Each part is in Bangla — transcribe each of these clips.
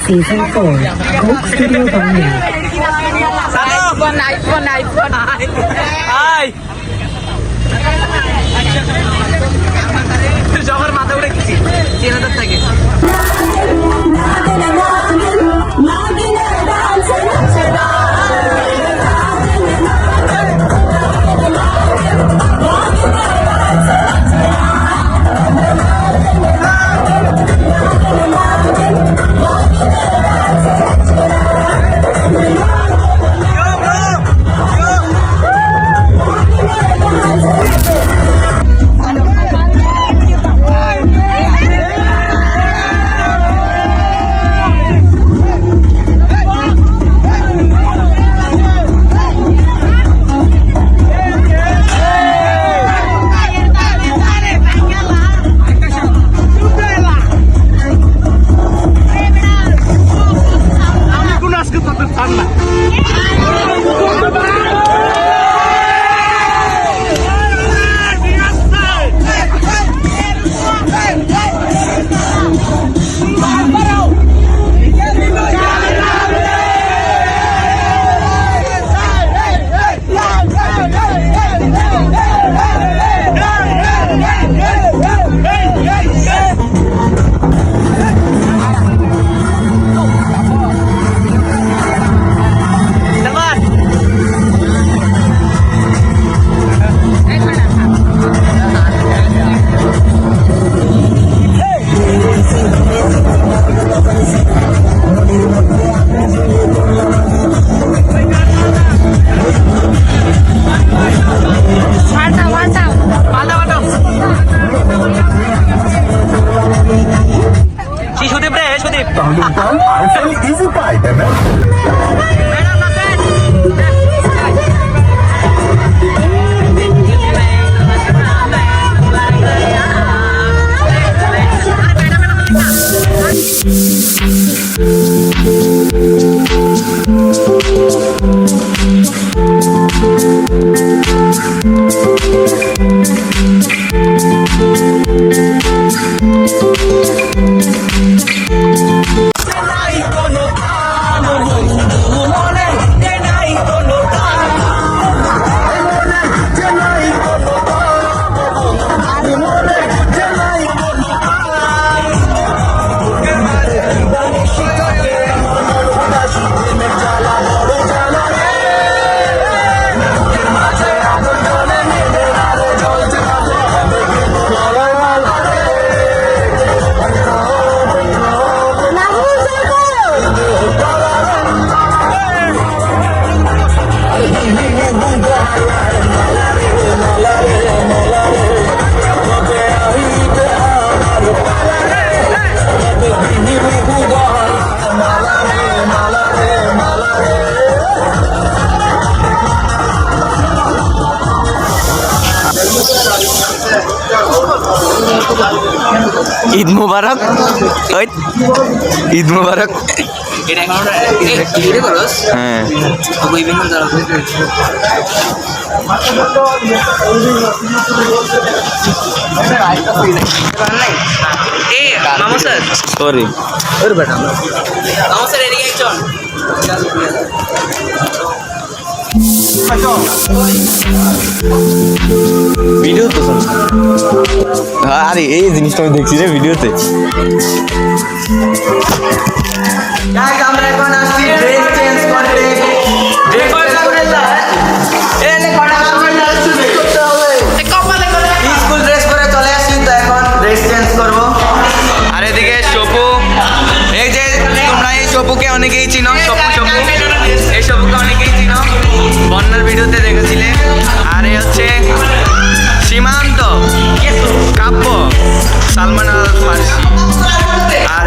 Season 4, Coke Studio Bangla. iPhone. Hi. জগর মাথা উঠে গেছি 3000 থেকে easy pie, ঈদ মুবারক ঈদ মুবারক এটা এখন ভিডিও করস হ্যাঁ ওই বিমান দ্বারা এই মামা স্যার সরি ওর বেটা মামা স্যার এদিকে একজন ভিডিও তো আরে এই জিনিসটা আমি দেখছি রে ভিডিওতে আমরা এখন আসছি ড্রেস চেঞ্জ করতে ড্রেস করে স্কুল ড্রেস করে চলে আসছি তো এখন ড্রেস চেঞ্জ করবো আর এদিকে সপু এই যে তোমরা এই সপুকে অনেকেই চিনো সপু এই সপুকে অনেকেই চিনো বন্যার ভিডিওতে দেখেছিলে আর এই হচ্ছে সীমান্ত কাব্য সালমান আল ফারসি আর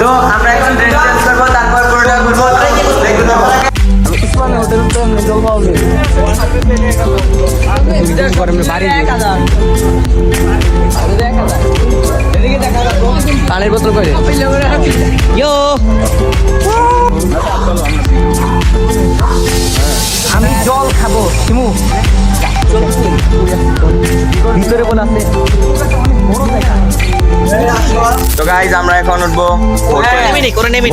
তো আমরা এখন ড্রেস চেঞ্জ করবো তারপর পুরোটা ঘুরবো পানির বোতল করে আমি জল খাবো শিমু ভিতরে বলে আছে তো গাইজ আমরা এখন উঠবো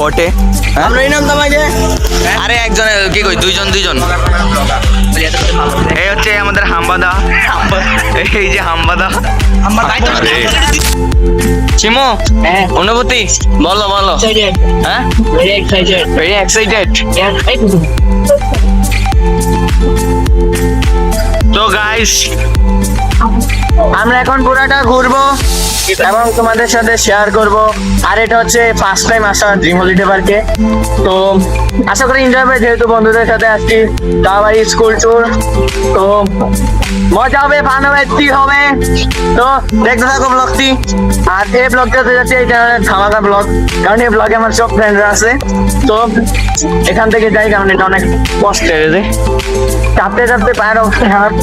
ভোটে। আমরা এই নাম তোমাকে আরে একজনে কি কই দুইজন এই হচ্ছে আমাদের হাম্বাদা, এই যে হাম্বাদা। আরে চিমো, অনুভূতি বলো হ্যাঁ, ভেরি এক্সাইটেড। তো গাইস আমরা এখন পুরাটা ঘুরবো এবং তোমাদের সাথে শেয়ার করব। আর এটা হচ্ছে ফার্স্ট টাইম আসা ড্রিম হলিডে পার্কে। তো আশা করি এনজয় হবে, যেহেতু বন্ধুদের সাথে আসছি, তাও আবার স্কুল ট্যুর। তো মজা হবে, ফান হবে, কি হবে। তো দেখতে থাকো ব্লগটি। আর এই ব্লগটা হতে যাচ্ছে এই চ্যানেলের ধামাকা ব্লগ, কারণ এই ব্লগে আমার সব ফ্রেন্ডরা আছে। তো এখান থেকে যাই, কারণ এটা অনেক কষ্টের, চাপতে পায়ের অবস্থা খারাপ।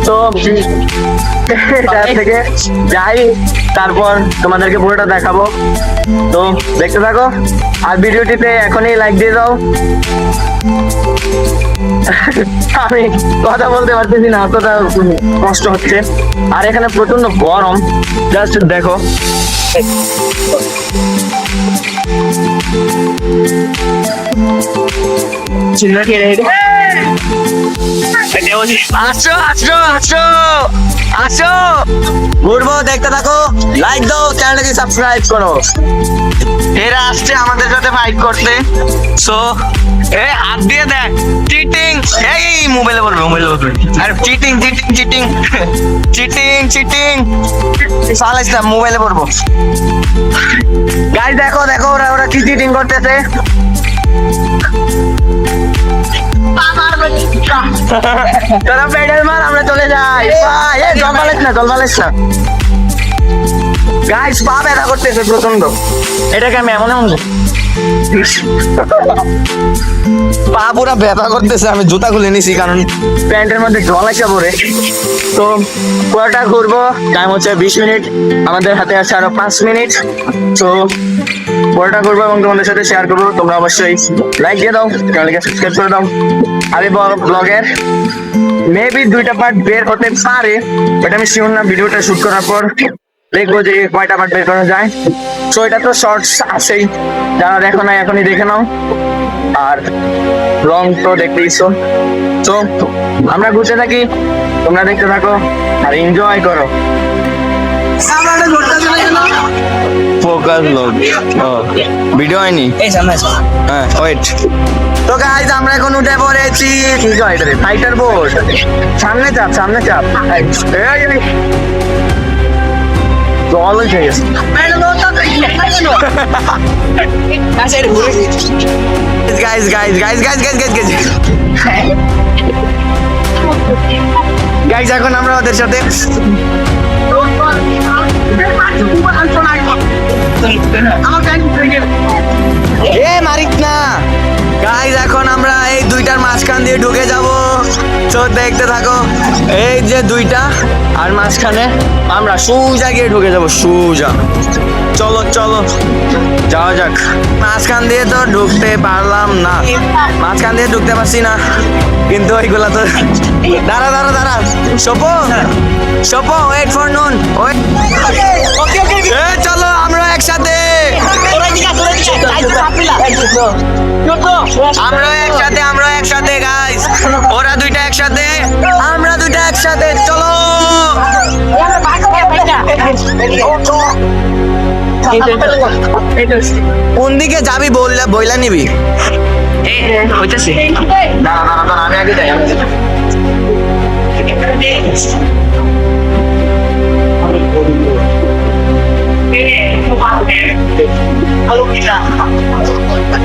তো থেকে যাই, তারপর তোমাদেরকে পুরোটা দেখাবো। তো দেখতে থাকো আর ভিডিওটিতে এখনই লাইক দিয়ে দাও। আমি কথা বলতে পারতেছি না, অতটা কষ্ট হচ্ছে। আর এখানে প্রচন্ড গরম, জাস্ট দেখো। আসো ঘুরবো, দেখতে থাকো, লাইক দাও, চ্যানেলটাকে সাবস্ক্রাইব করো। এরা আসছে আমাদের সাথে ফাইট করতে। সো এই হাত দিয়ে দেখ, চিটিং। এই মোবাইলে বলবে আরে চিটিং সালাইস না, মোবাইলে পড়বো। গাইস দেখো ওরা কি চিটিং করতেছে। তোরা পেডাল মার, আমরা চলে যাই। জল পালিস না। গাইস পা ব্যথা করতেছে প্রচন্ড। এটাকে আমি এমন পা পুরা ব্যথা করতেছে। আমি জুতা খুলে নিছি, কারণ প্যান্টের মধ্যে জল আসা পড়ে। তো পুরোটা ঘুরবো, টাইম হচ্ছে 20 মিনিট, আমাদের হাতে আছে আরো 5 মিনিট। তো পুরোটা ঘুরবো এবং তোমাদের সাথে শেয়ার করবো। তোমরা অবশ্যই লাইক দিয়ে দাও, চ্যানেলকে সাবস্ক্রাইব করে দাও। আর এই ব্লগের মেবি 2টা পার্ট বের হতে পারে, বাট আমি শিওর না। ভিডিওটা শুট করার পর দেখবো যে কয়টা পার্ট বের করা যায়। তো এটা তো শর্টস আছেই, যারা দেখো না এখনই দেখে নাও। আর লং তো দেখতেইছো। তো আমরা ঘুরতে থাকি, তোমরা দেখতে থাকো আর এনজয় করো। ফোকাস লোক ভিডিও হয়নি, হ্যাঁ ওয়েট। তো গাইস আমরা এখন উঠে পড়েছি, কি কয় এটা রে, ফাইটার বোর্ড। সামনে চাপ জল হয়ে গেছে। গাইস এখন আমরা ওদের সাথে মারিক না। গাইস এখন আমরা এই 2টার মাঝখান দিয়ে ঢুকে যাব। তো দেখতে থাকো, এই যে 2টা আর মাঝখানে আমরা সোজা গিয়ে ঢুকে যাব, সোজা। চলো যাওয়া যাক। মাঝখান দিয়ে তো ঢুকতে পারলাম না, মাঝখান দিয়ে ঢুকতে পারছি না, কিন্তু ওইগুলা তো দাঁড়া সোপো ওয়েট ফর নুন। চলো আমরা একসাথে, আমরা একসাথে গাইস। ওরা 2টা একসাথে, আমরা 2টা একসাথে। চলো কোন দিকে যাবি বইলা নিবি। হইতেছে না, আমি আগে যাই।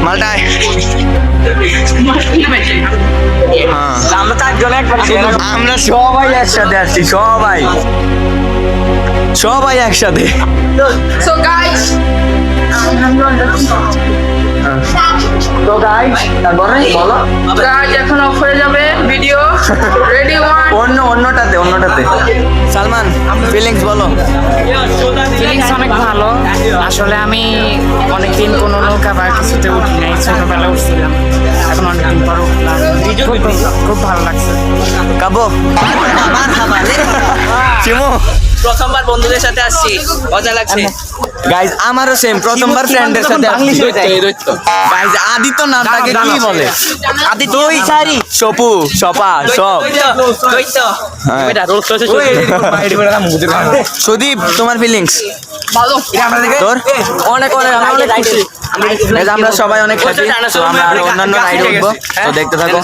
মালটায় আমরা সবাই একসাথে আসছি, সবাই একসাথে। So guys, তারপরে বলো। guys এখন অফ হয়ে যাবে ভিডিও। রেডি 1 অন্যটাতে সালমান ফিলিংস বলো। ফিলিংস অনেক ভালো। আসলে আমি অনেকদিন কোনো নৌকা বা কিছুতে উঠি নাই, ছোটবেলা উঠছিলাম, এখন অনেকদিন পর উঠলাম, খুব ভালো লাগছে। কাবো চিমু প্রথমবার বন্ধুদের সাথে আসছি, মজা লাগছে। গাইজ আমারও সেম, প্রথমবার ফ্রেন্ডের সাথে আসছি। গাইজ আদিত্য নামটাকে কি বলে? আদিত্য সপু সপা সব। হ্যাঁ। সুদীপ তোমার ফিলিংস? তোর? অনেক অনেক আমি অনেক খুশি। আমরা সবাই অনেক হ্যাপি। আমরা আরো অন্যান্য রাইড উঠবো, তো দেখতে থাকো।